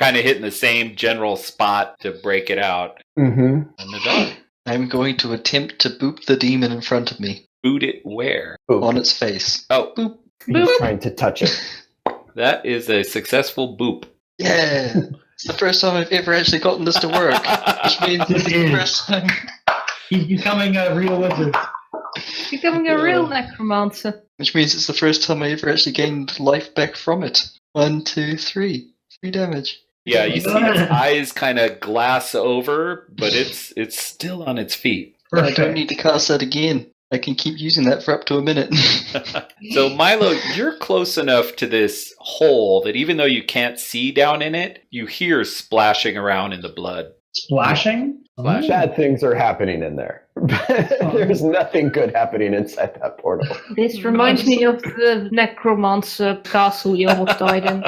kind of hitting the same general spot to break it out. Mm-hmm. And the dog. I'm going to attempt to boop the demon in front of me. Boot it where? Boop. On its face. Oh, Boop. He's trying to touch it. that is a successful boop. Yeah! It's the first time I've ever actually gotten this to work. Which means it's the first time. He's becoming a real wizard. Becoming a real necromancer. Which means it's the first time I ever actually gained life back from it. 1, 2, 3. 3 damage. Yeah, you see its eyes kind of glass over, but it's still on its feet. I don't need to cast that again. I can keep using that for up to a minute. So, Milo, you're close enough to this hole that even though you can't see down in it, you hear splashing around in the blood. Splashing? Splashing. Bad things are happening in there. There's nothing good happening inside that portal. This reminds me of the necromancer castle you almost died in.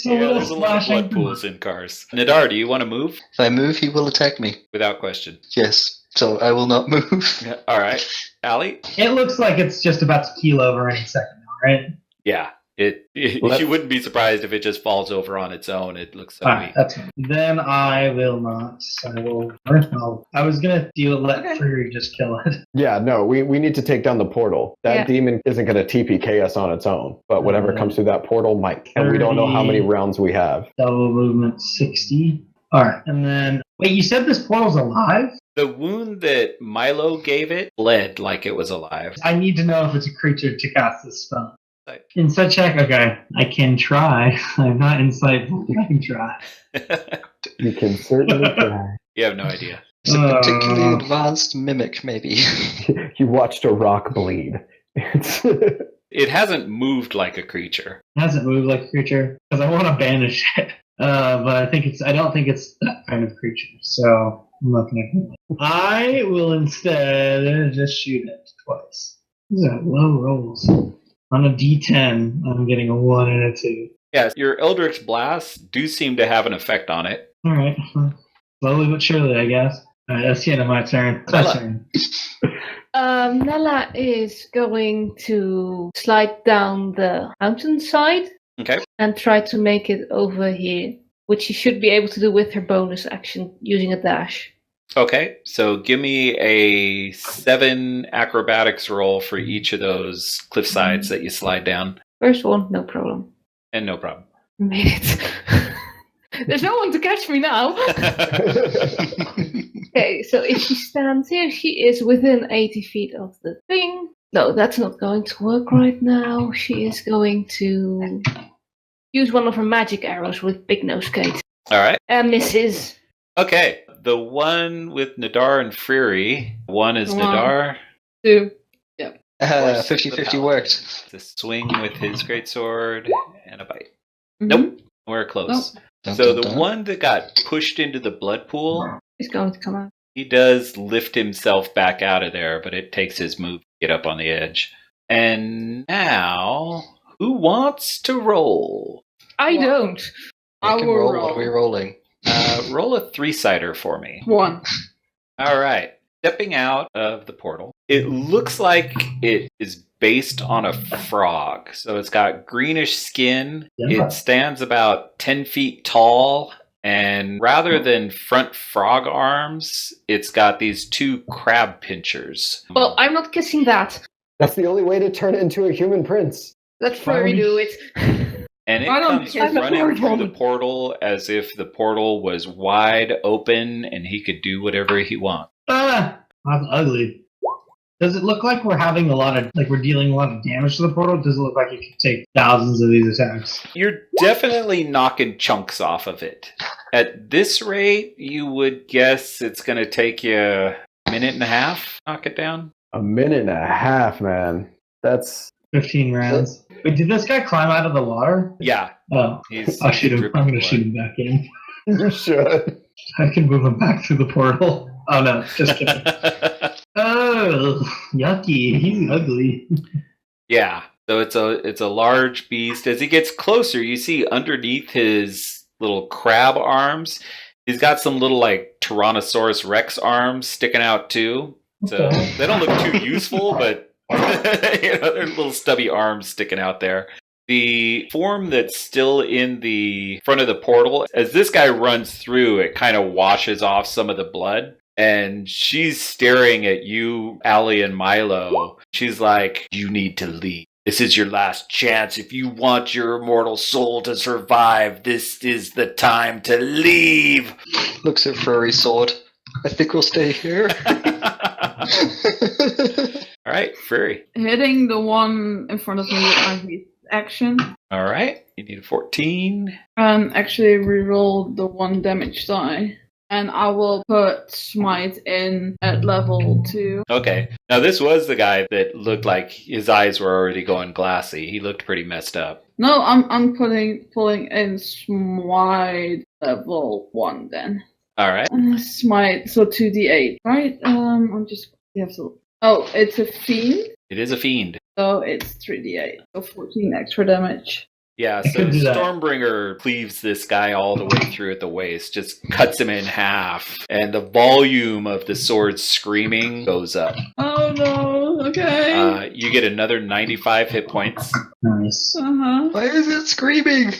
Yeah, there's a lot of blood pools in Karse. Nadar, do you want to move? If I move, he will attack me. Without question. Yes. So I will not move. Yeah, all right. Allie? It looks like it's just about to keel over any second now, right? Yeah. You wouldn't be surprised if it just falls over on its own. It looks so Alright, weak. that's fine. Then I will not. I was gonna let Fury just kill it. Yeah, no, we need to take down the portal. That demon isn't going to TPK us on its own, but whatever comes through that portal might. And we don't know how many rounds we have. Double movement 60. Alright, and then... Wait, you said this portal's alive? The wound that Milo gave it bled like it was alive. I need to know if it's a creature to cast this spell. Insight check? Okay. I can try. I'm not insightful. I can try. You can certainly try. You have no idea. It's a particularly advanced mimic, maybe. You watched a rock bleed. It hasn't moved like a creature. It hasn't moved like a creature because I want to banish it. But I don't think it's that kind of creature. So I'm not going to. I will instead just shoot it twice. These are low rolls. On a D10, I'm getting a 1 and a 2. Yeah, your Eldritch Blasts do seem to have an effect on it. Alright. Slowly but surely, I guess. Alright, that's the end of my turn. My turn. Nella is going to slide down the mountainside. Okay. And try to make it over here, which she should be able to do with her bonus action using a dash. Okay, so give me a 7 acrobatics roll for each of those cliff sides that you slide down. First one, no problem. And no problem. Made it. There's no one to catch me now. Okay, so if she stands here, she is within 80 feet of the thing. No, that's not going to work right now. She is going to use one of her magic arrows with Big Nose Kate. All right. And misses. Okay, the one with Nadar and Fury. One is Nadar. 2. Yep. 50-50 worked. To swing with his greatsword and a bite. Mm-hmm. Nope, we're close. Nope. So the one that got pushed into the blood pool is going to come out. He does lift himself back out of there, but it takes his move to get up on the edge. And now, who wants to roll? I don't. I can roll. What are we rolling? Roll a 3-sider for me. 1. All right. Stepping out of the portal, it looks like it is based on a frog. So it's got greenish skin. Yeah. It stands about 10 feet tall. And rather than front frog arms, it's got these 2 crab pinchers. Well, I'm not kissing that. That's the only way to turn it into a human prince. Let Furry do it. And it I don't comes kiss running the through portal. the portal as if the portal was wide open and he could do whatever he wants. Ah, that's ugly. Does it look like we're having we're dealing a lot of damage to the portal? Does it look like it could take thousands of these attacks? You're definitely knocking chunks off of it. At this rate, you would guess it's going to take you a minute and a half to knock it down. A minute and a half, man. That's 15 rounds. Wait, did this guy climb out of the water? Yeah. Oh, I'll shoot him. I'm going to shoot him back in. You should. I can move him back through the portal. Oh no, just kidding. Oh, yucky. He's ugly. Yeah. So it's a large beast. As he gets closer, you see underneath his little crab arms, he's got some little like Tyrannosaurus Rex arms sticking out too. So they don't look too useful, but they're little stubby arms sticking out there. The form that's still in the front of the portal, as this guy runs through, it kind of washes off some of the blood. And she's staring at you, Allie and Milo. She's like, you need to leave. This is your last chance. If you want your immortal soul to survive, this is the time to leave. Looks at furry sword. I think we'll stay here. All right, Furry. Hitting the one in front of me with my action. All right, you need a 14. And actually reroll the 1 damage die. And I will put Smite in at level 2. Okay. Now, this was the guy that looked like his eyes were already going glassy. He looked pretty messed up. No, I'm pulling in Smite level 1 then. All right. Smite, so 2d8, right? I'm just you have to. Oh, it's a fiend, It is a fiend. so it's 3d8, so 14 extra damage. Yeah, I so could do that. Stormbringer cleaves this guy all the way through at the waist, just cuts him in half, and the volume of the sword screaming goes up. Oh no! Okay. You get another 95 hit points. Nice. Why is it screaming?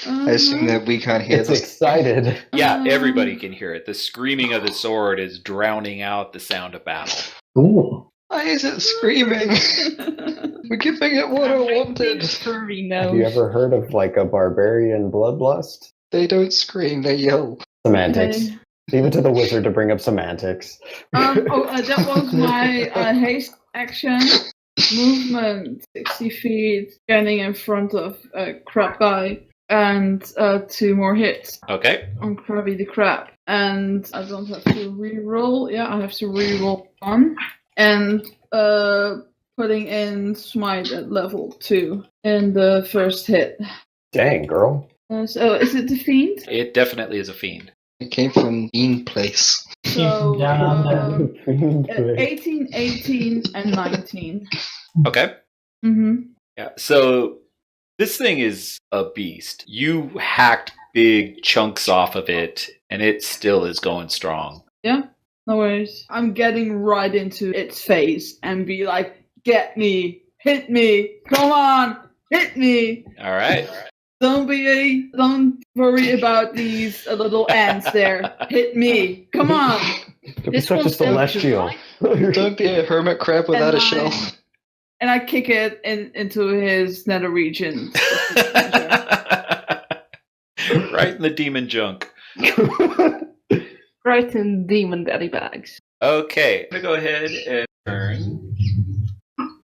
I assume that we can't hear It's this. excited. Yeah, everybody can hear it. The screaming of the sword is drowning out the sound of battle. Cool. Why is it screaming? We're giving it what I wanted. Furry Have you nose. ever heard of like a barbarian bloodlust? They don't scream, they yell. Semantics. Okay. Leave it to the wizard to bring up semantics. That was my haste action. Movement 60 feet, standing in front of a crab guy, and 2 more hits Okay. on Krabby the crab. And I don't have to re-roll. Yeah, I have to re-roll 1. And putting in Smite at level 2 in the first hit. Dang, girl. So is it the fiend? It definitely is a fiend. It came from Bean Place. So Down there. 18, 18, and 19. Okay. Mm-hmm. Yeah. So this thing is a beast. You hacked big chunks off of it, and it still is going strong. Yeah, no worries. I'm getting right into its face and be like, get me, hit me, come on, hit me. All right. Don't worry about these little ants there. Hit me, come on. Don't be such a celestial. Don't be a hermit crab without a shell. And I kick it into his nether region. Right in the demon junk. Right in demon daddy bags. Okay. I'm going to go ahead and turn.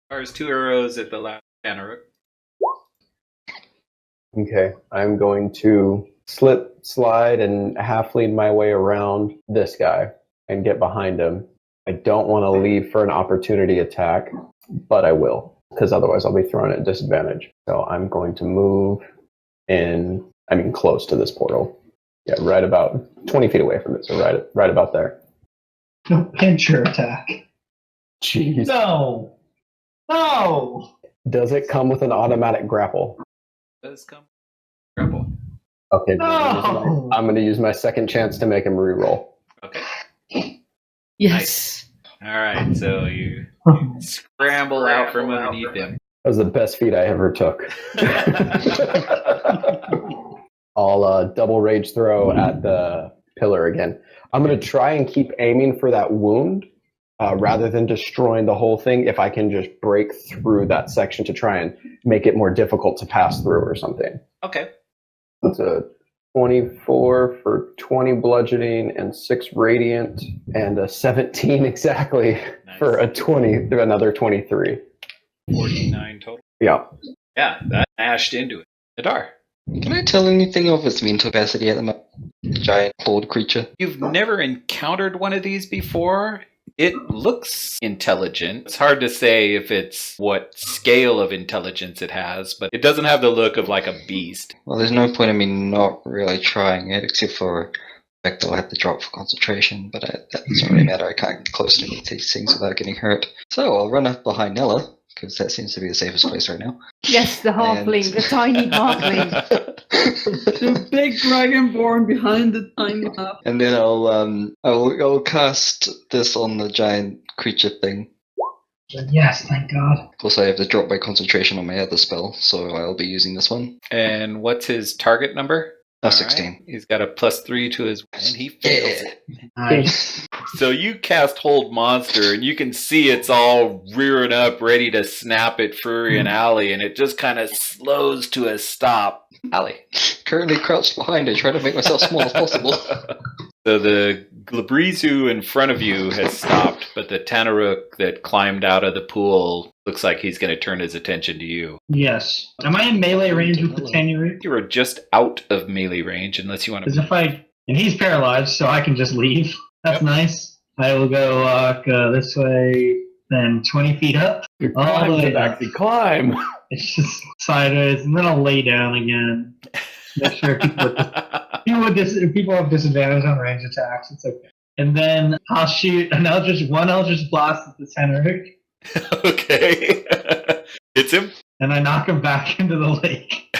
Fires 2 arrows at the last Tanaruk. Okay, I'm going to slip, slide, and half lead my way around this guy and get behind him. I don't want to leave for an opportunity attack, but I will, because otherwise I'll be thrown at disadvantage. So I'm going to move close to this portal. Yeah, right about 20 feet away from it, so right about there. No pincher attack. Jeez. No. No. Does it come with an automatic grapple? Does come. Grapple. Okay, No. I'm going to use my second chance to make him reroll. Okay. Yes. All right. So you scramble out from underneath him. That was the best feat I ever took. I'll double rage throw at the pillar again. I'm going to try and keep aiming for that wound rather than destroying the whole thing. If I can just break through that section to try and make it more difficult to pass through or something. Okay. It's a 24 for 20 bludgeoning and 6 radiant and a 17 exactly Nice. for another 23. 49 total. Yeah. Yeah, that mashed into it. Nadar. Can I tell anything of its mental capacity at the moment? Giant clawed creature. You've never encountered one of these before. It looks intelligent. It's hard to say if it's what scale of intelligence it has, but it doesn't have the look of like a beast. Well, there's no point in me not really trying it, except for the fact that I'll have to drop for concentration, but that doesn't really matter. I can't get close to any of these things without getting hurt. So I'll run up behind Nella, because that seems to be the safest place right now. Yes, the halfling, the tiny halfling. The big dragonborn behind the tiny map. And then I'll cast this on the giant creature thing. Yes, thank God. Plus, I have the drop by concentration on my other spell, so I'll be using this one. And what's his target number? Oh, All 16. right. He's got a +3 to his, and he fails it. Nice. So you cast Hold Monster, and you can see it's all rearing up, ready to snap at Fury and Allie, and it just kind of slows to a stop. Allie. Currently crouched behind it, trying to make myself small as possible. So the Glabrizu in front of you has stopped, but the Tanaruk that climbed out of the pool looks like he's going to turn his attention to you. Yes. Am I in melee range with the Tanaruk? You are just out of melee range, unless you want Because to. if I... And he's paralyzed, so I can just leave. That's Yep. nice. I will go walk this way, then 20 feet up. You All the climb, way Tabaxi, climb. It's just sideways, and then I'll lay down again. Make sure people have disadvantage on range attacks. It's okay. And then I'll shoot an Eldritch blast at the Tanaruk, Okay. Hits him. and I knock him back into the lake.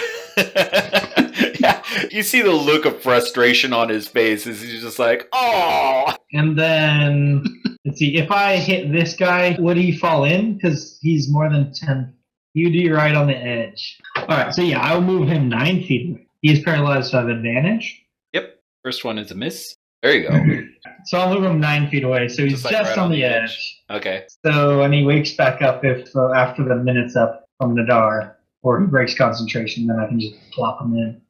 Yeah. You see the look of frustration on his face as he's just like, oh. And then let's see, if I hit this guy, would he fall in? Because he's more than 10. You'd be right on the edge. Alright, so yeah, I'll move him 9 feet away. He's paralyzed, so I have advantage. Yep. First one is a miss. There you go. So I'll move him 9 feet away, so he's Just just, like right on on the the edge. Okay. So, and he wakes back up if after the minute's up from Nadar, or he breaks concentration, then I can just plop him in.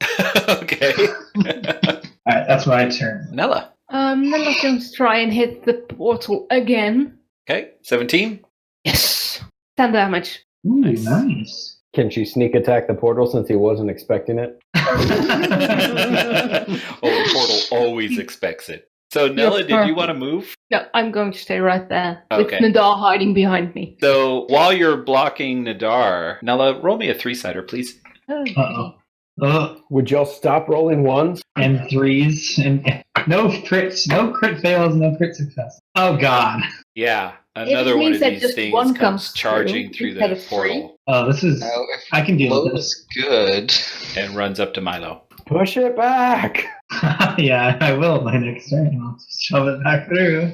Okay. Alright, that's my turn. Nella. Nella's going to try and hit the portal again. Okay. 17. Yes! 10 damage. Ooh, Nice. nice. Can she sneak attack the portal since he wasn't expecting it? Oh, the portal always expects it. So, Nella, did you want to move? No, I'm going to stay right there. Okay. With Nadar hiding behind me. So, while you're blocking Nadar, Nella, roll me a 3-sider, please. Uh-oh. Would y'all stop rolling ones? And 3s, and no crits, no crit fails, no crit success. Oh god. Yeah. Another one means of that these just things one comes comes charging through through instead the of portal Oh, this is... Now, if I can deal low with this. is good, and runs up to Milo. Push it back. Yeah, I will my next turn. I'll just shove it back through.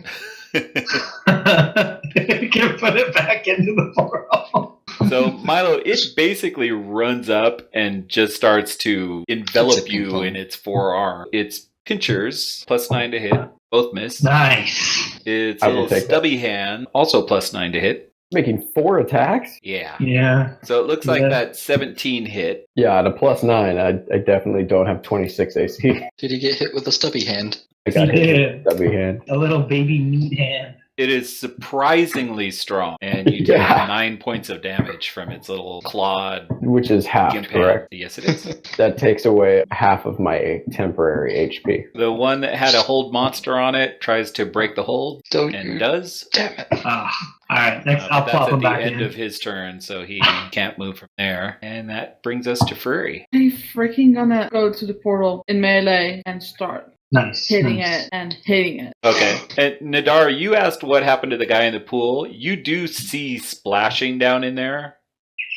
Can put it back into the portal. So, Milo, it basically runs up and just starts to envelop It's a you ping-pong. in its forearm. It's pinchers, +9 to hit. Both miss. Nice. It's I will his take that. stubby hand, also +9 to hit. Making 4 attacks? Yeah. Yeah. So it looks like Yeah. that 17 hit. Yeah, at a +9, I definitely don't have 26 AC. did he get hit with a stubby hand? I got hit Yeah. with a stubby hand. A little baby meat hand. It is surprisingly strong, and you take Yeah. 9 points of damage from its little clawed Which is half, gimp hand. correct? Yes, it is. That takes away half of my temporary HP. The one that had a hold monster on it tries to break the hold Don't and you? does. Damn it. Alright, next I'll But plop that's him at the back end in. of his turn, so he can't move from there. And that brings us to Fury. I'm freaking gonna go to the portal in melee and start Nice. hitting nice. it and hitting it. Okay. And Nadar, you asked what happened to the guy in the pool. You do see splashing down in there.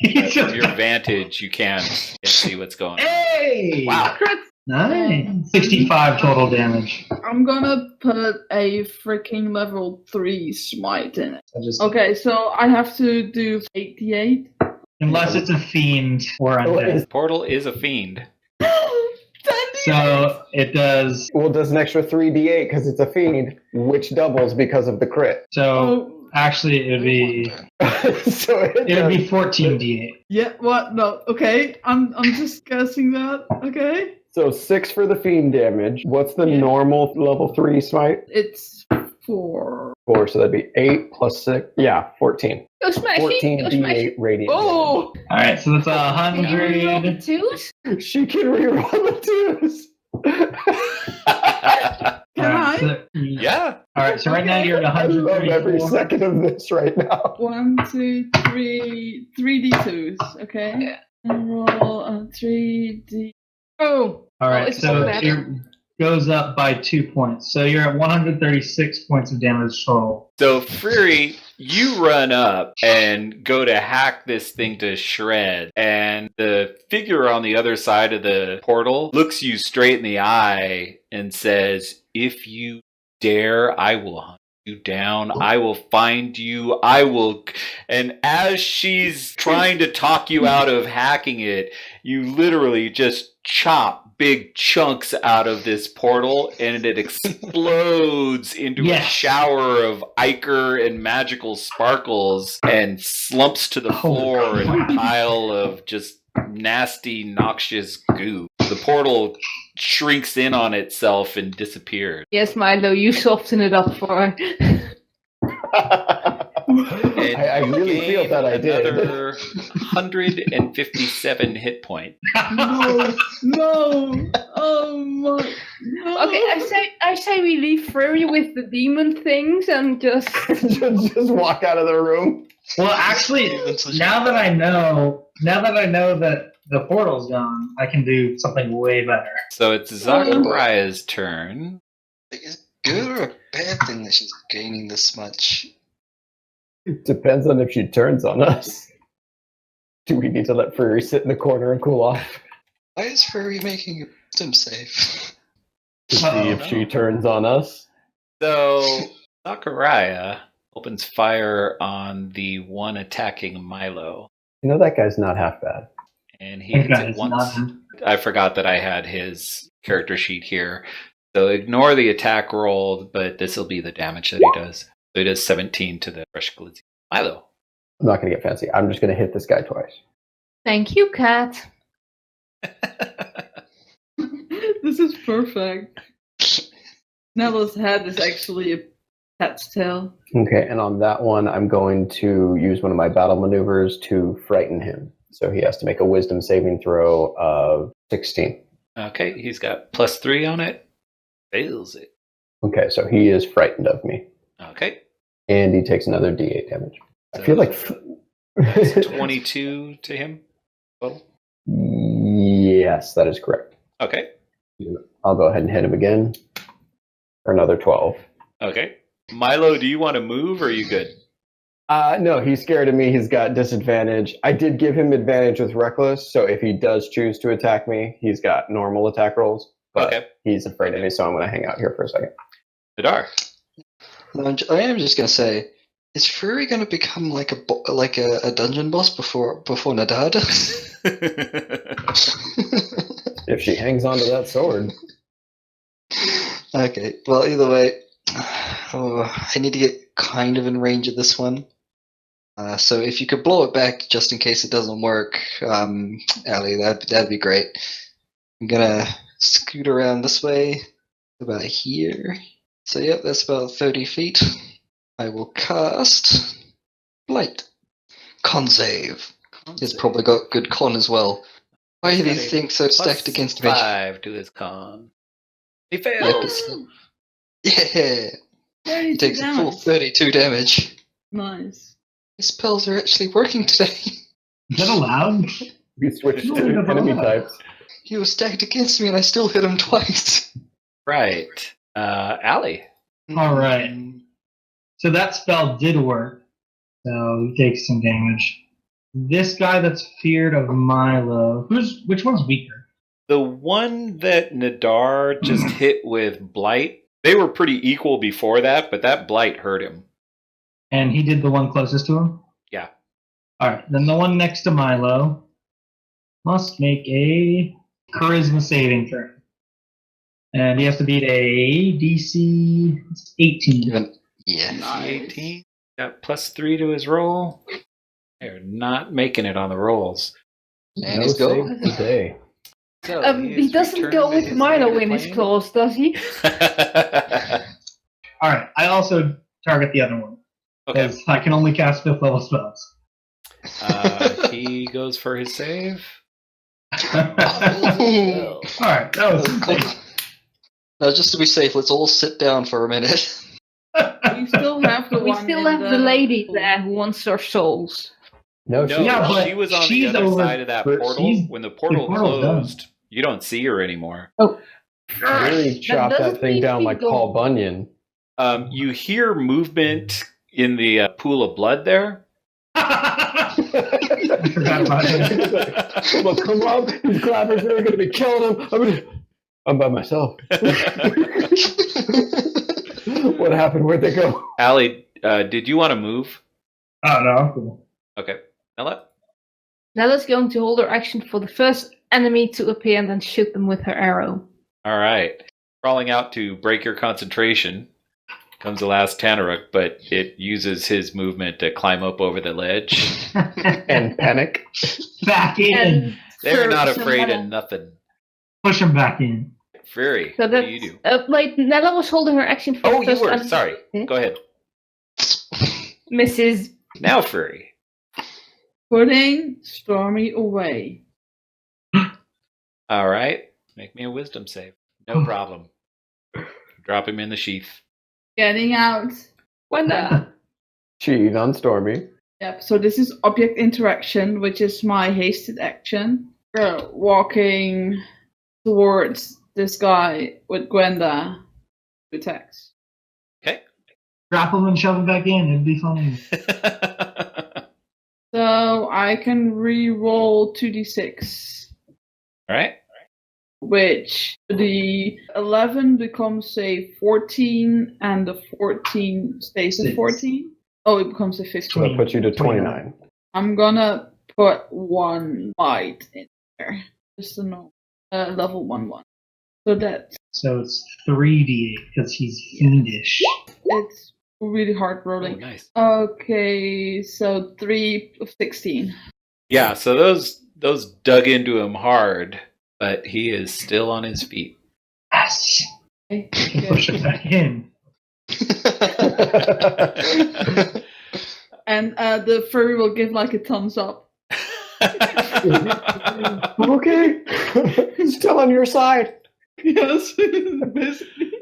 But from your vantage, you can't see what's going on. Hey! Wow. Nice. 65 total damage. I'm gonna put a freaking level 3 smite in it. So just, Okay, so I have to do 88. unless it's a fiend or Oh, undead. Portal is a fiend. So it does. Well, it does an extra 3d8 because it's a fiend, which doubles because of the crit. So Oh, actually, it'd be So it would be 14d8. yeah, what? No, okay. I'm just guessing that. Okay. So 6 for the fiend damage. What's the Yeah. normal level 3 smite? It's 4. 4, so that'd be 8 plus 6. Yeah, 14. Go smash it! Go smash 14d8 it! radiant Oh! All right, so that's Can you roll the 100. twos? damage. She can reroll the 2s. Can I? So, Yeah. all right, so right now you're at I love every 134. second of this right now. 1, 2, 3, 3d2s, okay? Yeah. And roll a 3d. Oh! All right, it's so not bad. it goes up by 2 points. So you're at 136 points of damage total. So, Fury, you run up and go to hack this thing to shreds, and the figure on the other side of the portal looks you straight in the eye and says, "If you dare, I will hunt." you down. I will find you. I will. And as she's trying to talk you out of hacking it, you literally just chop big chunks out of this portal and it explodes into a Yes. shower of ichor and magical sparkles and slumps to the floor in a pile of just nasty, noxious goo. The portal shrinks in on itself and disappears. Yes, Milo, you soften it up for her. I really feel that I did. Another 157 hit point. No! Oh my! No. Okay, I say we leave Fury with the demon things and just just walk out of the room. Well, actually, now that I know that the portal's gone, I can do something way better. So it's Zachariah's turn. Is it good or a bad thing that she's gaining this much? It depends on if she turns on us. Do we need to let Fury sit in the corner and cool off Why is Furry making a wisdom save? to see if she turns on us? So Zachariah opens fire on the one attacking Milo. You know, that guy's not half bad. And he hits it once. I forgot that I had his character sheet here. So ignore the attack roll, but this will be the damage that he does. So he does 17 to the fresh glizzy. Milo. I'm not going to get fancy. I'm just going to hit this guy twice. thank you, Cat. This is perfect. Nella's head is actually a cat's tail. Okay, and on that one, I'm going to use one of my battle maneuvers to frighten him. So he has to make a wisdom saving throw of 16. Okay, he's got +3 on it. Fails it. Okay, so he is frightened of me. Okay. And he takes another d8 damage. I So feel like... it's 22 to him total. Yes, that is correct. Okay. I'll go ahead and hit him again for another 12. Okay. Milo, do you want to move or are you good? No, he's scared of me. He's got disadvantage. I did give him advantage with Reckless, so if he does choose to attack me, he's got normal attack rolls. But Okay. he's afraid of me, so I'm going to hang out here for a second. Nadar. I am just gonna say, is Fury gonna become like a dungeon boss before Nadar does? If she hangs onto that sword. Okay, well either way, I need to get kind of in range of this one. So if you could blow it back just in case it doesn't work, Ali, that'd be great. I'm gonna scoot around this way, about here. So yep, that's about 30 feet. I will cast Blight. Con save. He's probably got good con as well. Why are these things so stacked against me? 5 to his con. He Yep, fails. yeah! He takes a full 32 damage. Nice. His spells are actually working today. Is that allowed? We switched No, to never enemy mind. types. He was stacked against me and I still hit him twice. Right. Allie. All right. So that spell did work. So he takes some damage. This guy that's feared of Milo, which one's weaker? The one that Nadar just hit with Blight, they were pretty equal before that, but that Blight hurt him. And he did the one closest to him? Yeah. All right. Then the one next to Milo must make a charisma saving throw. And he has to beat a DC 18. Yeah. 18. Got +3 to his roll. They're not making it on the rolls. And No he's go. save today. So He doesn't go with Milo in his claws, does he? All right. I also target the other one. Okay. Because I can only cast 5th level spells. He goes for his save. All right. That was insane. Now, just to be safe, let's all sit down for a minute. We still have the We one. still in have the lady there who wants our souls. No, No, Yeah, but she was on the she's other over- side of that but portal. she's- When the portal portal's done. closed, you don't see her anymore. really chop doesn't that thing mean down we like go- Paul Bunyan. You hear movement in the pool of blood there. I forgot about it. Well, come on, these clappers are going to be killing him. I'm by myself. What happened? Where'd they go? Allie, did you want to move? Oh no, I'm cool. Okay. Ella? Nella's going to hold her action for the first enemy to appear and then shoot them with her arrow. All right. Crawling out to break your concentration comes the last Tanaruk, but it uses his movement to climb up over the ledge. And panic. Back in. And They're for not some afraid Nella- of nothing. Push him back in. Fury, So what do you do? wait, Nella was holding her action for Oh, the you first were. enemy. Sorry. Hmm? Go ahead. Mrs. Now, Fury. Putting Stormy away. All right. Make me a wisdom save. No problem. Drop him in the sheath. Getting out. Wanda. Cheat on Stormy. Yep, so this is object interaction, which is my hasted action. Walking towards this guy with Gwenda to attacks. Okay. Drop him and shove him back in. It'd be funny. So I can re-roll 2d6, All right. which the 11 becomes a 14, and the 14 stays a Six. 14. Oh, it becomes a So 15. that puts you to 29. I'm gonna put one light in there. Just a normal, level 1. So that's So it's 3d8 because he's fiendish. it's really hard Oh, rolling. nice. Okay, so 3 of 16. Yeah, so those dug into him hard, but he is still on his feet. Yes. Okay, Push good. him back in. And the furry will give like a thumbs up. Okay. Still on your side. Yes, basically.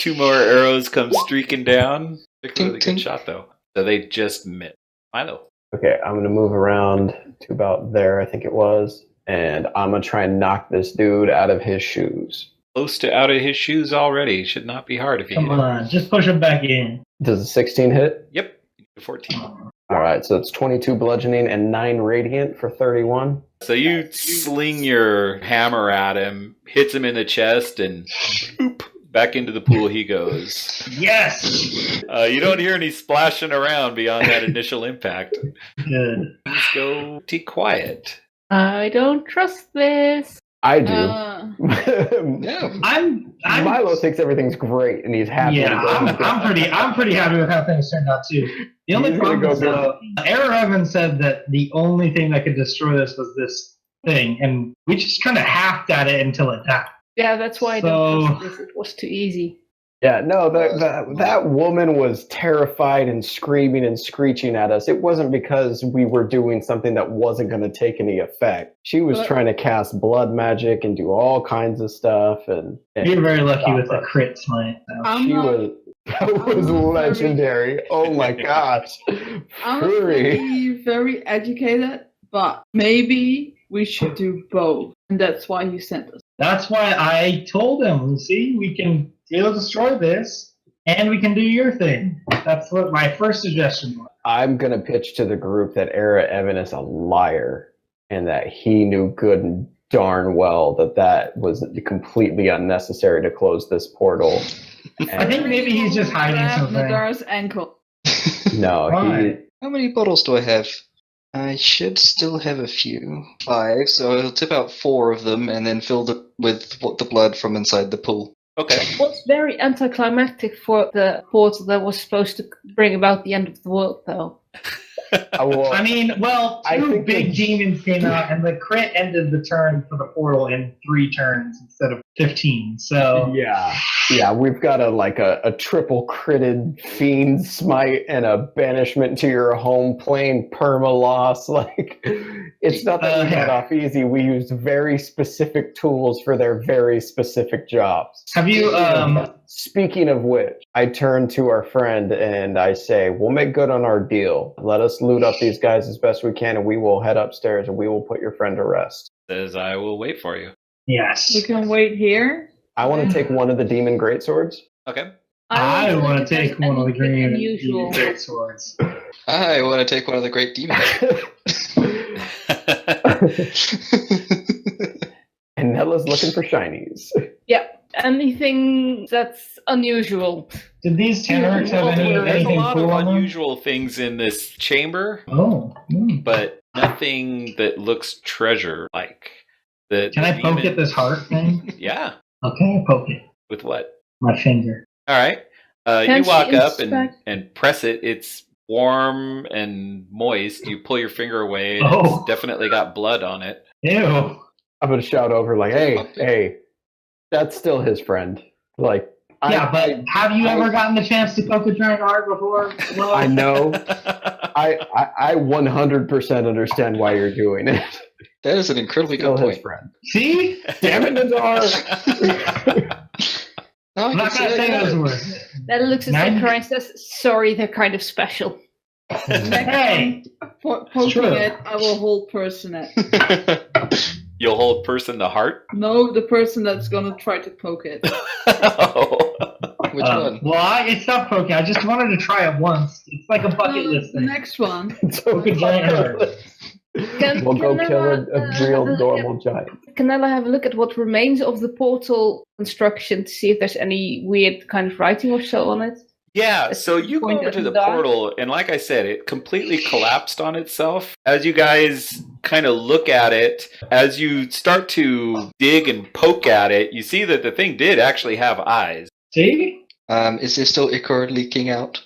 2 more arrows come streaking down. Particularly Tink, good tink. shot, though. So they just missed. Milo. Okay, I'm going to move around to about there, I think it was. And I'm going to try and knock this dude out of his shoes. Close to out of his shoes already. Should not be hard if you Come hit him. on, just push him back in. Does a 16 hit? Yep. 14. All right, so it's 22 bludgeoning and 9 radiant for 31. So you sling your hammer at him, hits him in the chest, and boop, back into the pool he goes. Yes! You don't hear any splashing around beyond that initial impact. Good. Things go pretty quiet. I don't trust this. I do. Yeah. I'm Milo thinks everything's great and he's happy. Yeah, I'm pretty happy with how things turned out too. The only He's gonna problem is go Era Evan said that the only thing that could destroy this was this thing, and we just kind of hacked at it until it died. Yeah, that's why I don't trust this. It was too easy. Yeah, no, that woman was terrified and screaming and screeching at us. It wasn't because we were doing something that wasn't going to take any effect. She was But- trying to cast blood magic and do all kinds of stuff. And You're very lucky stop with the us. crit smite. though. I'm not, That was not legendary. Oh my gosh. I'm not Fury. very, very educated, but maybe we should do both. And that's why you sent us. That's why I told him, see, we can destroy this, and we can do your thing. That's what my first suggestion was. I'm going to pitch to the group that Era Evan is a liar and that he knew good and darn well that was completely unnecessary to close this portal. I think maybe he's just hiding Grab something. Nadar's ankle. No, Why? How many bottles do I have? I should still have a few. 5, so I'll tip out 4 of them and then fill them with the blood from inside the pool. Okay. It was very anticlimactic for the portal that was supposed to bring about the end of the world, though. I mean, well, I two think big that- demons came out, and the crit ended the turn for the portal in 3 turns instead of 15. So Yeah, we've got a triple critted fiend smite and a banishment to your home plane perma loss. Like, it's not that we got Yeah. off easy. We used very specific tools for their very specific jobs. have you? Speaking of which, I turn to our friend and I say, we'll make good on our deal. Let us loot up these guys as best we can and we will head upstairs and we will put your friend to rest. Says I will wait for you. Yes. We can wait here. I want to take one of the demon greatswords. Okay. I will want to if there's take one of the anything green unusual. great swords. I want to take one of the great demons. And Nella's looking for shinies. anything that's unusual? Did these Tanarks have There's a anything lot cool of on them? unusual things in this chamber, Oh. but nothing that looks treasure-like. Can I poke at this heart thing? Yeah. Okay, I poke it. With what? My finger. All right. Can You walk she up inspect- and press it. It's warm and moist. You pull your finger away, and Oh. it's definitely got blood on it. Ew. I'm gonna shout over like, hey, that's still his friend. Like, Yeah, but have you ever gotten the chance to poke a giant heart before? Well, I know. I 100% understand why you're doing it. That is an incredibly Still good his point. friend. See? Damn it, Nazar! No, I I'm can not see going to that say now. those words. That looks as Nine- though Karine says, sorry, they're kind of special. Hey! Poking Sure. it, I will hold person it. You'll hold person the heart. No, the person that's gonna try to poke it. Which one? Well, it's not poking. I just wanted to try it once. It's like a bucket No, list the thing. next one. So Poke a giant heart. we'll go kill a real normal giant. Can Ella have a look at what remains of the portal construction to see if there's any weird kind of writing or so on it? Yeah, so you go Point over at to the the dot. portal, and like I said, it completely collapsed on itself. As you guys kind of look at it, as you start to dig and poke at it, you see that the thing did actually have eyes. See? Is there still ichor leaking out?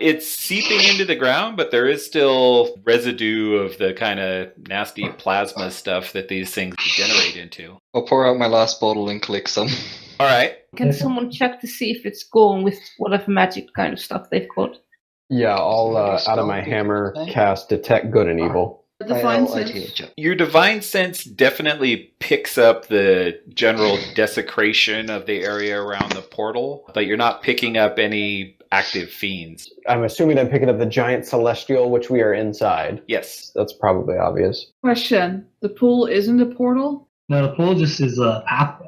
It's seeping into the ground, but there is still residue of the kind of nasty plasma stuff that these things degenerate into. I'll pour out my last bottle and collect some. All right. Can someone check to see if it's gone with whatever magic kind of stuff they've got? Yeah, I'll out of my hammer cast detect good and evil. Define I'll sense. check. Your divine sense definitely picks up the general desecration of the area around the portal, but you're not picking up any active fiends. I'm assuming I'm picking up the giant celestial, which we are inside. Yes. That's probably obvious. Question: the pool isn't a portal. No, the pool just is a pathway.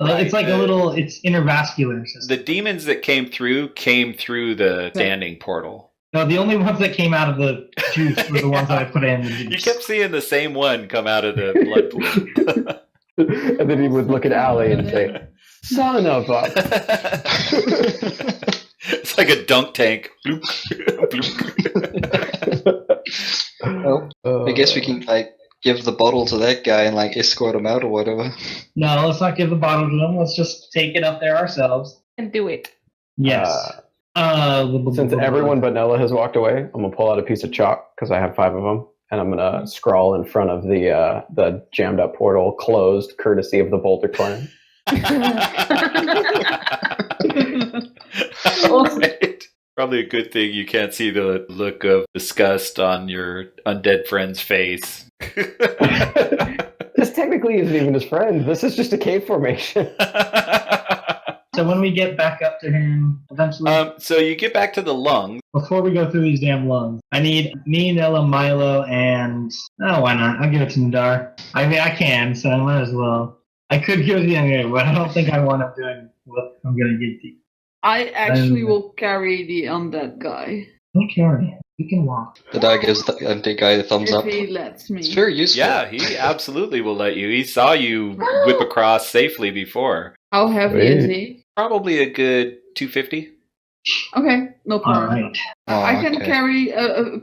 Right, It's like a little, it's intervascular system. The demons that came through the standing portal. No, the only ones that came out of the juice were the ones that I put in the You juice. kept seeing the same one come out of the blood pool. And then he would look at Allie and say, son of a... It's like a dunk tank. Bloop, bloop. Well, I guess we can give the bottle to that guy and escort him out or whatever. No, let's not give the bottle to them. Let's just take it up there ourselves. And do it. Yes. Since everyone but Nella has walked away, I'm gonna pull out a piece of chalk because I have 5 of them, and I'm gonna scrawl in front of the jammed up portal, closed, courtesy of the Boulder clan. Right. Probably a good thing you can't see the look of disgust on your undead friend's face. This technically isn't even his friend. This is just a cave formation. So when we get back up to him, eventually, So you get back to the lungs. before we go through these damn lungs, I need me, Nella, Milo, and... Oh, why not? I'll give it to Nadar. I mean, I can, so I might as well. I could give it to the young guy, but I don't think I want him doing what I'm going to give to you. I actually will carry the undead guy Don't carry. You can walk. The guy gives the guy the thumbs if up. he lets me. It's very useful. Yeah, he absolutely will let you. He saw you whip across safely before. How heavy is he? Probably a good 250. Okay, no All problem. right. Oh, I can okay. carry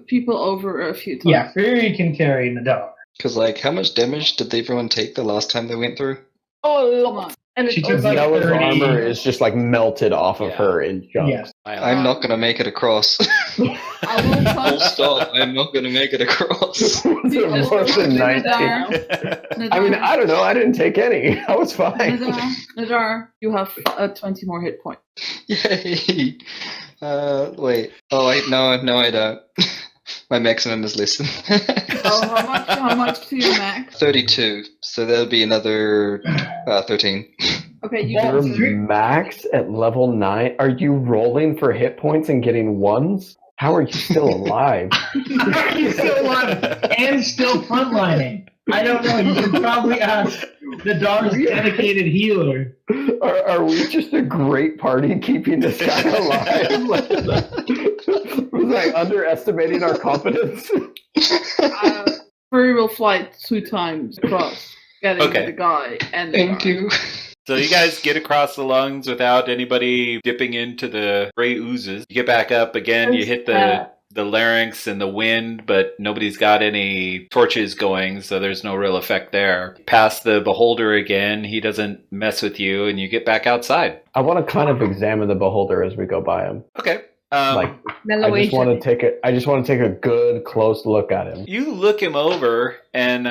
people over a few times. Yeah, Fury can carry Nadar. Because, how much damage did everyone take the last time they went through? Oh, Come on. and She it's took also like Nella's 30. armor is just melted off of Yeah. her in chunks. Yes. I'm not going to make it across. I will Full punch stop. I'm not going to make it across. Was it Just more than 19? Nadar. I mean, I don't know. I didn't take any. I was fine. Nadar, you have 20 more hit points. Yay! Wait. Oh, wait. No, I don't. My maximum is less than Oh, how much to your max? 32. So that'll be another 13. Okay, you You're can max at level 9. Are you rolling for hit points and getting ones? How are you still alive? He's still alive and still frontlining. I don't know. You can probably ask Nadar's dedicated healer. Are we just a great party keeping this guy alive? Was I underestimating our competence? Furry will fly 2 times across, getting Okay. the guy and the Thank guy. you. So you guys get across the lungs without anybody dipping into the gray oozes. You get back up again. You hit the larynx and the wind, but nobody's got any torches going, so there's no real effect there. Past the beholder again, he doesn't mess with you, and you get back outside. I want to kind of examine the beholder as we go by him. Okay. I just want to take it. I just want to take a good close look at him. You look him over, and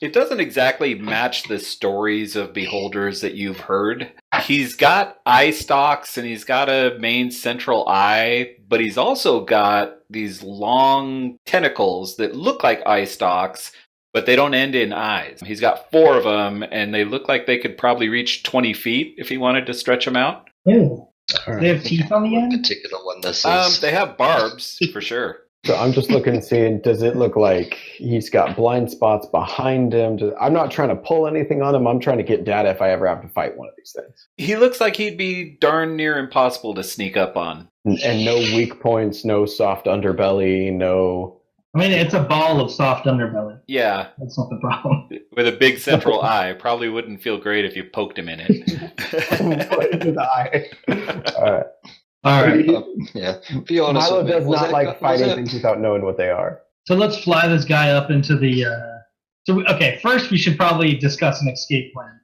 it doesn't exactly match the stories of beholders that you've heard. He's got eye stalks, and he's got a main central eye, but he's also got these long tentacles that look like eye stalks, but they don't end in eyes. He's got 4 of them, and they look like they could probably reach 20 feet if he wanted to stretch them out. Ew. All They right. have teeth on the What end? particular one this is. They have barbs, for sure. So I'm just looking, seeing, does it look like he's got blind spots behind him? I'm not trying to pull anything on him. I'm trying to get data if I ever have to fight one of these things. He looks like he'd be darn near impossible to sneak up on. And no weak points, no soft underbelly, no... I mean, it's a ball of soft underbelly. Yeah, That's not the problem. with a big central eye. Probably wouldn't feel great if you poked him in it. Right into the eye. All right. All right. Yeah. Be honest Milo with me. does Was not it- like was fighting it- things without knowing what they are. So let's fly this guy up into the. Okay, first we should probably discuss an escape plan.